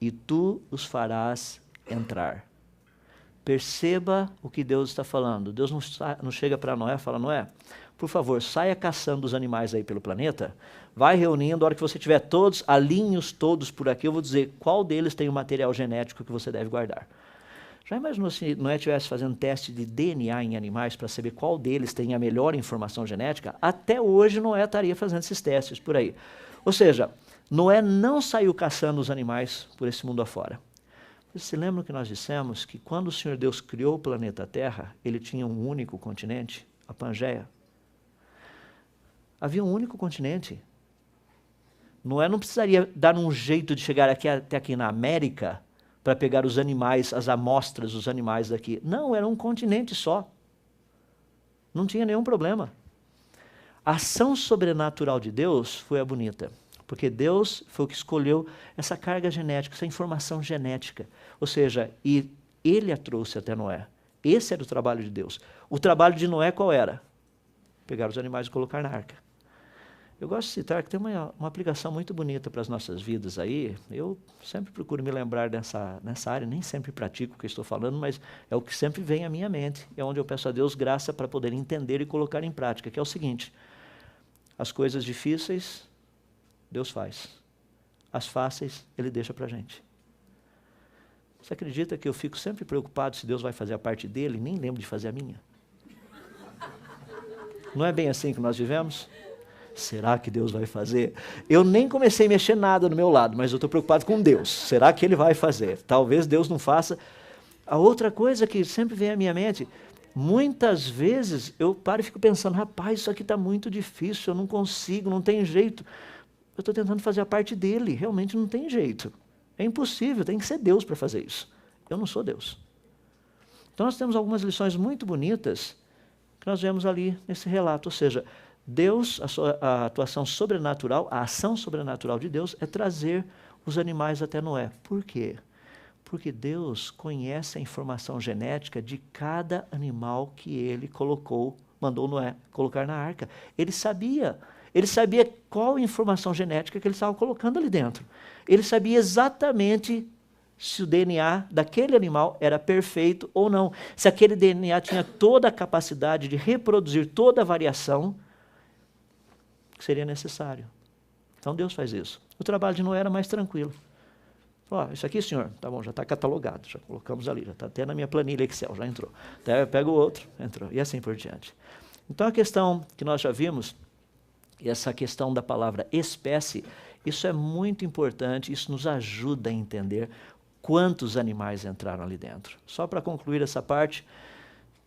e tu os farás entrar. Perceba o que Deus está falando. Deus não chega para Noé e fala, Noé, por favor, saia caçando os animais aí pelo planeta, vai reunindo, a hora que você tiver todos, alinhe-os todos por aqui, eu vou dizer qual deles tem o material genético que você deve guardar. Já imaginou se Noé estivesse fazendo teste de DNA em animais para saber qual deles tem a melhor informação genética? Até hoje Noé estaria fazendo esses testes por aí. Ou seja, Noé não saiu caçando os animais por esse mundo afora. Vocês se lembram que nós dissemos que quando o Senhor Deus criou o planeta Terra, ele tinha um único continente, a Pangeia? Havia um único continente. Noé não precisaria dar um jeito de chegar até aqui na América para pegar os animais, as amostras dos animais daqui. Não, era um continente só. Não tinha nenhum problema. A ação sobrenatural de Deus foi a bonita, porque Deus foi o que escolheu essa carga genética, essa informação genética. Ou seja, e ele a trouxe até Noé. Esse era o trabalho de Deus. O trabalho de Noé qual era? Pegar os animais e colocar na arca. Eu gosto de citar que tem uma aplicação muito bonita para as nossas vidas aí. Eu sempre procuro me lembrar nessa área, nem sempre pratico o que estou falando, mas é o que sempre vem à minha mente. É onde eu peço a Deus graça para poder entender e colocar em prática, que é o seguinte, as coisas difíceis, Deus faz. As fáceis, Ele deixa para a gente. Você acredita que eu fico sempre preocupado se Deus vai fazer a parte dele e nem lembro de fazer a minha? Não é bem assim que nós vivemos? Será que Deus vai fazer? Eu nem comecei a mexer nada no meu lado, mas eu estou preocupado com Deus. Será que Ele vai fazer? Talvez Deus não faça. A outra coisa que sempre vem à minha mente, muitas vezes eu paro e fico pensando, rapaz, isso aqui está muito difícil, eu não consigo, não tem jeito. Eu estou tentando fazer a parte dele, realmente não tem jeito. É impossível, tem que ser Deus para fazer isso. Eu não sou Deus. Então nós temos algumas lições muito bonitas que nós vemos ali nesse relato. Ou seja, Deus, a atuação sobrenatural, a ação sobrenatural de Deus é trazer os animais até Noé. Por quê? Porque Deus conhece a informação genética de cada animal que ele mandou Noé colocar na arca. Ele sabia qual informação genética que ele estava colocando ali dentro. Ele sabia exatamente se o DNA daquele animal era perfeito ou não. Se aquele DNA tinha toda a capacidade de reproduzir toda a variação que seria necessário. Então Deus faz isso. O trabalho de Noé era mais tranquilo. Isso aqui, senhor, tá bom, já está catalogado, já colocamos ali, já está até na minha planilha Excel, já entrou. Até pega o outro, entrou, e assim por diante. Então a questão que nós já vimos, essa questão da palavra espécie, isso é muito importante, isso nos ajuda a entender quantos animais entraram ali dentro. Só para concluir essa parte,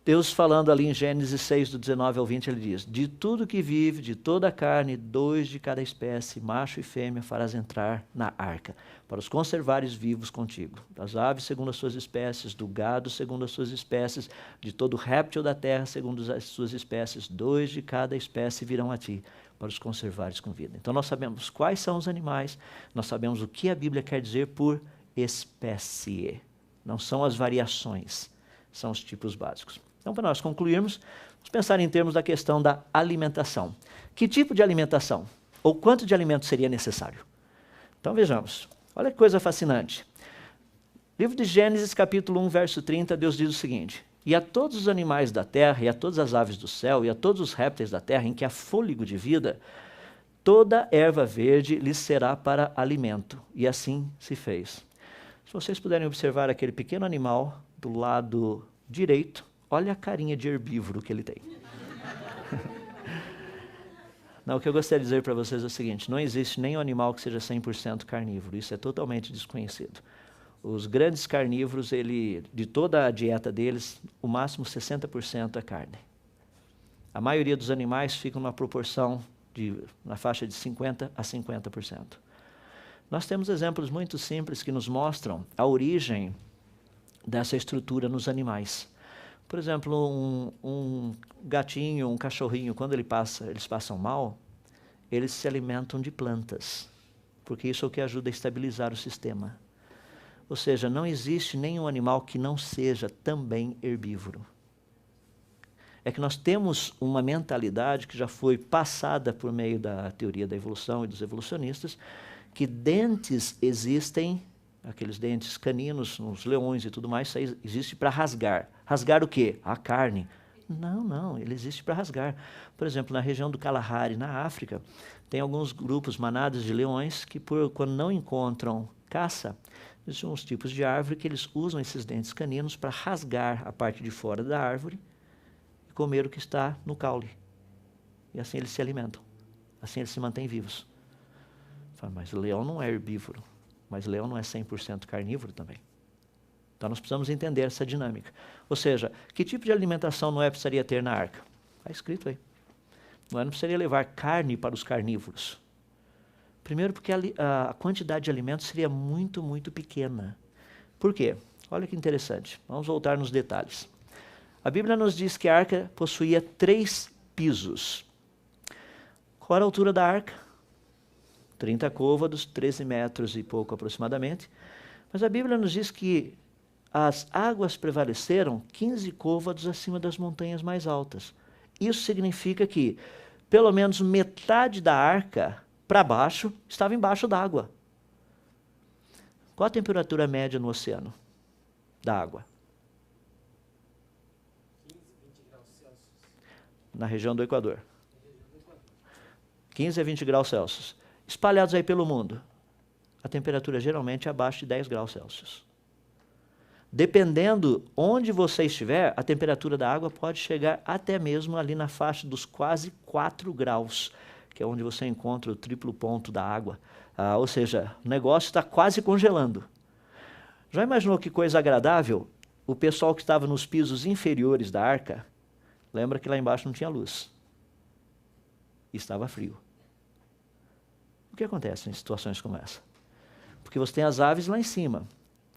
Deus falando ali em Gênesis 6, do 19 ao 20, ele diz: de tudo que vive, de toda a carne, 2 de cada espécie, macho e fêmea, farás entrar na arca, para os conservares vivos contigo. Das aves segundo as suas espécies, do gado segundo as suas espécies, de todo réptil da terra segundo as suas espécies, 2 de cada espécie virão a ti, para os conservares com vida. Então nós sabemos quais são os animais, nós sabemos o que a Bíblia quer dizer por espécie. Não são as variações, são os tipos básicos. Então, para nós concluirmos, vamos pensar em termos da questão da alimentação. Que tipo de alimentação? Ou quanto de alimento seria necessário? Então, vejamos. Olha que coisa fascinante. Livro de Gênesis, capítulo 1, verso 30, Deus diz o seguinte: e a todos os animais da terra, e a todas as aves do céu, e a todos os répteis da terra, em que há fôlego de vida, toda erva verde lhes será para alimento. E assim se fez. Se vocês puderem observar aquele pequeno animal do lado direito, olha a carinha de herbívoro que ele tem. Não, o que eu gostaria de dizer para vocês é o seguinte: não existe nenhum animal que seja 100% carnívoro, isso é totalmente desconhecido. Os grandes carnívoros, de toda a dieta deles, o máximo 60% é carne. A maioria dos animais fica numa proporção na faixa de 50% a 50%. Nós temos exemplos muito simples que nos mostram a origem dessa estrutura nos animais. Por exemplo, um gatinho, um cachorrinho, quando eles passam mal, eles se alimentam de plantas, porque isso é o que ajuda a estabilizar o sistema. Ou seja, não existe nenhum animal que não seja também herbívoro. É que nós temos uma mentalidade que já foi passada por meio da teoria da evolução e dos evolucionistas, que dentes existem, aqueles dentes caninos, nos leões e tudo mais, isso existe para rasgar. Rasgar o quê? A carne. Não, ele existe para rasgar. Por exemplo, na região do Kalahari, na África, tem alguns grupos, manadas de leões, que quando não encontram caça, existem uns tipos de árvore que eles usam esses dentes caninos para rasgar a parte de fora da árvore e comer o que está no caule. E assim eles se alimentam. Assim eles se mantêm vivos. Mas o leão não é herbívoro. Mas o leão não é 100% carnívoro também. Então nós precisamos entender essa dinâmica. Ou seja, que tipo de alimentação Noé precisaria ter na arca? Está escrito aí. Noé não precisaria levar carne para os carnívoros. Primeiro porque a quantidade de alimentos seria muito, muito pequena. Por quê? Olha que interessante. Vamos voltar nos detalhes. A Bíblia nos diz que a arca possuía 3 pisos. Qual era a altura da arca? 30 côvados, 13 metros e pouco aproximadamente. Mas a Bíblia nos diz que as águas prevaleceram 15 côvados acima das montanhas mais altas. Isso significa que pelo menos metade da arca para baixo estava embaixo d'água. Qual a temperatura média no oceano da água? 15, 20 graus Celsius. Na região do Equador. 15 a 20 graus Celsius. Espalhados aí pelo mundo, a temperatura geralmente é abaixo de 10 graus Celsius. Dependendo onde você estiver, a temperatura da água pode chegar até mesmo ali na faixa dos quase 4 graus, que é onde você encontra o triplo ponto da água. Ou seja, o negócio está quase congelando. Já imaginou que coisa agradável? O pessoal que estava nos pisos inferiores da arca, lembra que lá embaixo não tinha luz. E estava frio. O que acontece em situações como essa? Porque você tem as aves lá em cima.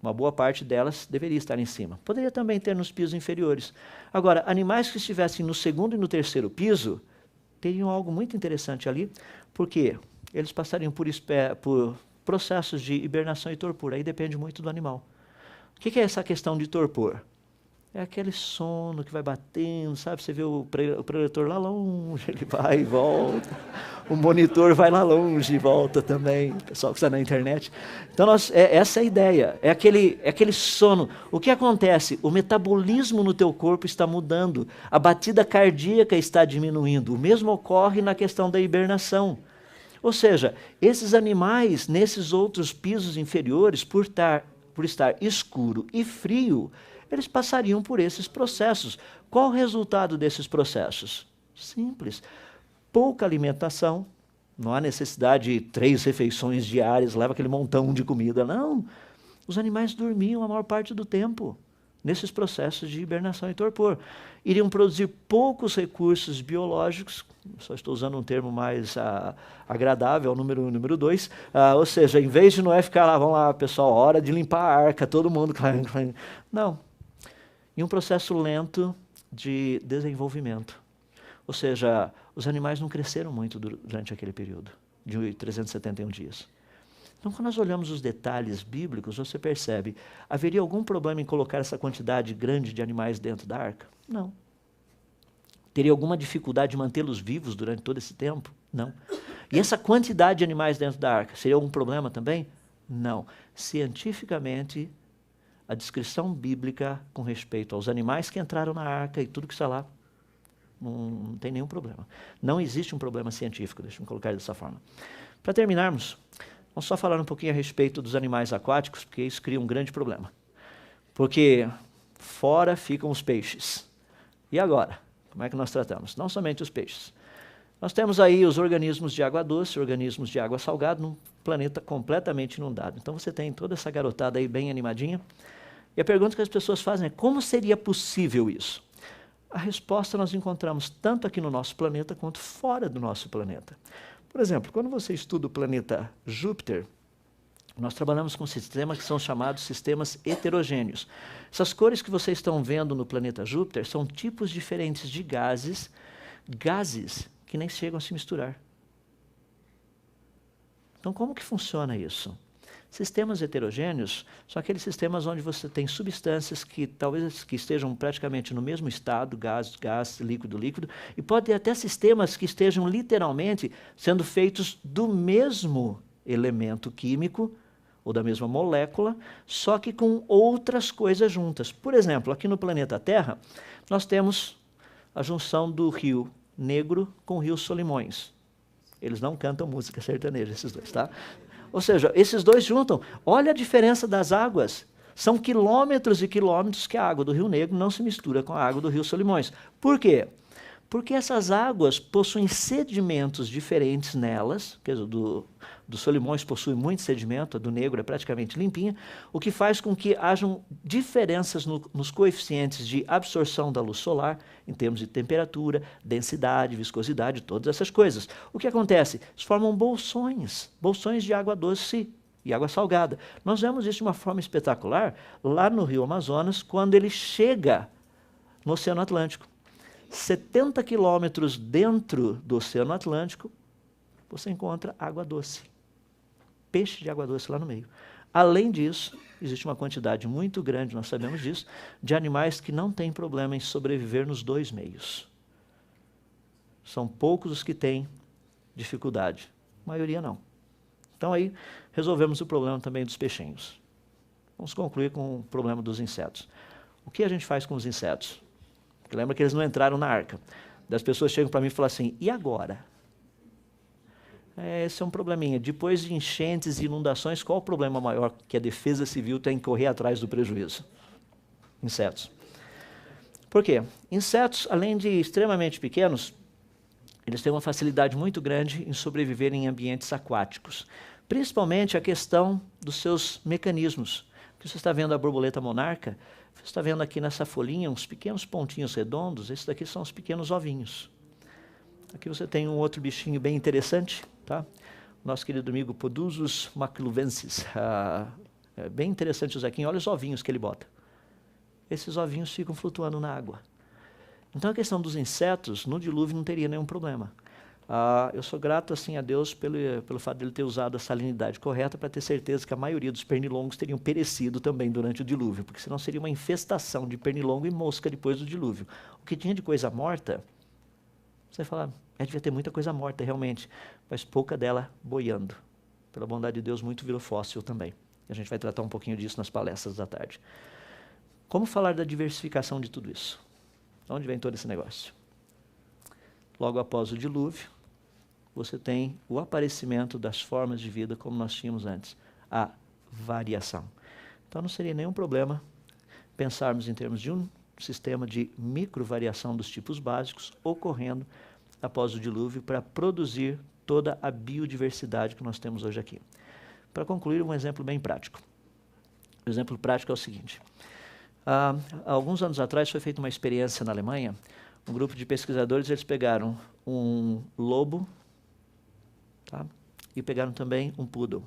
Uma boa parte delas deveria estar em cima. Poderia também ter nos pisos inferiores. Agora, animais que estivessem no segundo e no terceiro piso teriam algo muito interessante ali, porque eles passariam por processos de hibernação e torpor. Aí depende muito do animal. O que é essa questão de torpor? É aquele sono que vai batendo, sabe? Você vê o preletor lá longe, ele vai e volta. O monitor vai lá longe e volta também. O pessoal que está na internet. Então, essa é a ideia. É aquele sono. O que acontece? O metabolismo no teu corpo está mudando. A batida cardíaca está diminuindo. O mesmo ocorre na questão da hibernação. Ou seja, esses animais, nesses outros pisos inferiores, por estar escuro e frio, eles passariam por esses processos. Qual o resultado desses processos? Simples. Pouca alimentação, não há necessidade de 3 refeições diárias, leva aquele montão de comida. Não. Os animais dormiam a maior parte do tempo nesses processos de hibernação e torpor. Iriam produzir poucos recursos biológicos, só estou usando um termo mais agradável, o número 2, ou seja, em vez de Noé ficar lá, vamos lá, pessoal, hora de limpar a arca, todo mundo... Não. E um processo lento de desenvolvimento. Ou seja, os animais não cresceram muito durante aquele período, de 371 dias. Então, quando nós olhamos os detalhes bíblicos, você percebe, haveria algum problema em colocar essa quantidade grande de animais dentro da arca? Não. Teria alguma dificuldade de mantê-los vivos durante todo esse tempo? Não. E essa quantidade de animais dentro da arca, seria algum problema também? Não. Cientificamente, a descrição bíblica com respeito aos animais que entraram na arca e tudo que está lá, não tem nenhum problema. Não existe um problema científico, deixa eu colocar dessa forma. Para terminarmos, vamos só falar um pouquinho a respeito dos animais aquáticos, porque isso cria um grande problema. Porque fora ficam os peixes. E agora? Como é que nós tratamos? Não somente os peixes. Nós temos aí os organismos de água doce, organismos de água salgada, num planeta completamente inundado. Então você tem toda essa garotada aí bem animadinha. E a pergunta que as pessoas fazem é, como seria possível isso? A resposta nós encontramos tanto aqui no nosso planeta quanto fora do nosso planeta. Por exemplo, quando você estuda o planeta Júpiter, nós trabalhamos com sistemas que são chamados sistemas heterogêneos. Essas cores que vocês estão vendo no planeta Júpiter são tipos diferentes de gases que nem chegam a se misturar. Então, como que funciona isso? Sistemas heterogêneos são aqueles sistemas onde você tem substâncias que talvez estejam praticamente no mesmo estado, gás, líquido, e pode ter até sistemas que estejam literalmente sendo feitos do mesmo elemento químico ou da mesma molécula, só que com outras coisas juntas. Por exemplo, aqui no planeta Terra, nós temos a junção do rio Negro com o rio Solimões. Eles não cantam música sertaneja, esses dois, tá? Ou seja, esses dois juntam. Olha a diferença das águas. São quilômetros e quilômetros que a água do Rio Negro não se mistura com a água do Rio Solimões. Por quê? Porque essas águas possuem sedimentos diferentes nelas, quer dizer, do Solimões possui muito sedimento, a do Negro é praticamente limpinha, o que faz com que hajam diferenças nos coeficientes de absorção da luz solar, em termos de temperatura, densidade, viscosidade, todas essas coisas. O que acontece? Eles formam bolsões de água doce e água salgada. Nós vemos isso de uma forma espetacular lá no Rio Amazonas, quando ele chega no Oceano Atlântico. 70 quilômetros dentro do Oceano Atlântico, você encontra água doce. Peixe de água doce lá no meio. Além disso, existe uma quantidade muito grande, nós sabemos disso, de animais que não têm problema em sobreviver nos dois meios. São poucos os que têm dificuldade. A maioria não. Então aí resolvemos o problema também dos peixinhos. Vamos concluir com o problema dos insetos. O que a gente faz com os insetos? Porque lembra que eles não entraram na arca. Das pessoas chegam para mim e falam assim, e agora? Esse é um probleminha. Depois de enchentes e inundações, qual o problema maior que a defesa civil tem que correr atrás do prejuízo? Insetos. Por quê? Insetos, além de extremamente pequenos, eles têm uma facilidade muito grande em sobreviver em ambientes aquáticos. Principalmente a questão dos seus mecanismos. Que você está vendo a borboleta monarca, você está vendo aqui nessa folhinha uns pequenos pontinhos redondos, esses daqui são os pequenos ovinhos. Aqui você tem um outro bichinho bem interessante, tá? Nosso querido amigo Podusus macluvensis, É bem interessante o Zequinha, olha os ovinhos que ele bota. Esses ovinhos ficam flutuando na água. Então a questão dos insetos, no dilúvio não teria nenhum problema. Eu sou grato assim a Deus pelo fato de ele ter usado a salinidade correta para ter certeza que a maioria dos pernilongos teriam perecido também durante o dilúvio, porque senão seria uma infestação de pernilongo e mosca depois do dilúvio. O que tinha de coisa morta, você fala, devia ter muita coisa morta realmente, mas pouca dela boiando. Pela bondade de Deus, muito virou fóssil também. E a gente vai tratar um pouquinho disso nas palestras da tarde. Como falar da diversificação de tudo isso? De onde vem todo esse negócio? Logo após o dilúvio, você tem o aparecimento das formas de vida como nós tínhamos antes, a variação. Então não seria nenhum problema pensarmos em termos de um sistema de microvariação dos tipos básicos ocorrendo após o dilúvio para produzir toda a biodiversidade que nós temos hoje aqui. Para concluir, um exemplo bem prático. O exemplo prático é o seguinte. Há alguns anos atrás foi feita uma experiência na Alemanha. Um grupo de pesquisadores, eles pegaram um lobo, tá? E pegaram também um poodle.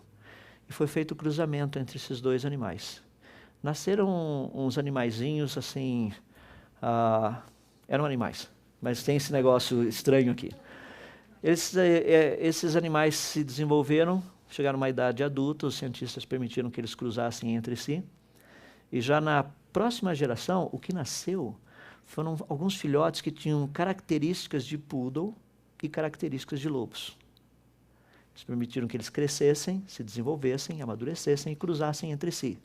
E foi feito o cruzamento entre esses dois animais. Nasceram uns animaizinhos assim, eram animais, mas tem esse negócio estranho aqui. Esses animais se desenvolveram, chegaram a uma idade adulta, os cientistas permitiram que eles cruzassem entre si, e já na próxima geração, o que nasceu foram alguns filhotes que tinham características de poodle e características de lobos. Eles permitiram que eles crescessem, se desenvolvessem, amadurecessem e cruzassem entre si.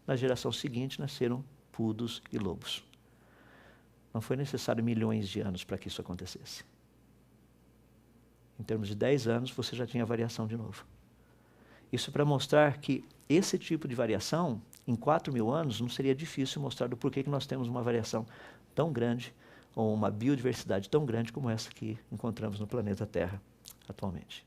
Na geração seguinte, nasceram poodles e lobos. Não foi necessário milhões de anos para que isso acontecesse. Em termos de 10 anos, você já tinha variação de novo. Isso para mostrar que esse tipo de variação, em 4.000 anos, não seria difícil mostrar do porquê que nós temos uma variação tão grande, ou uma biodiversidade tão grande como essa que encontramos no planeta Terra atualmente.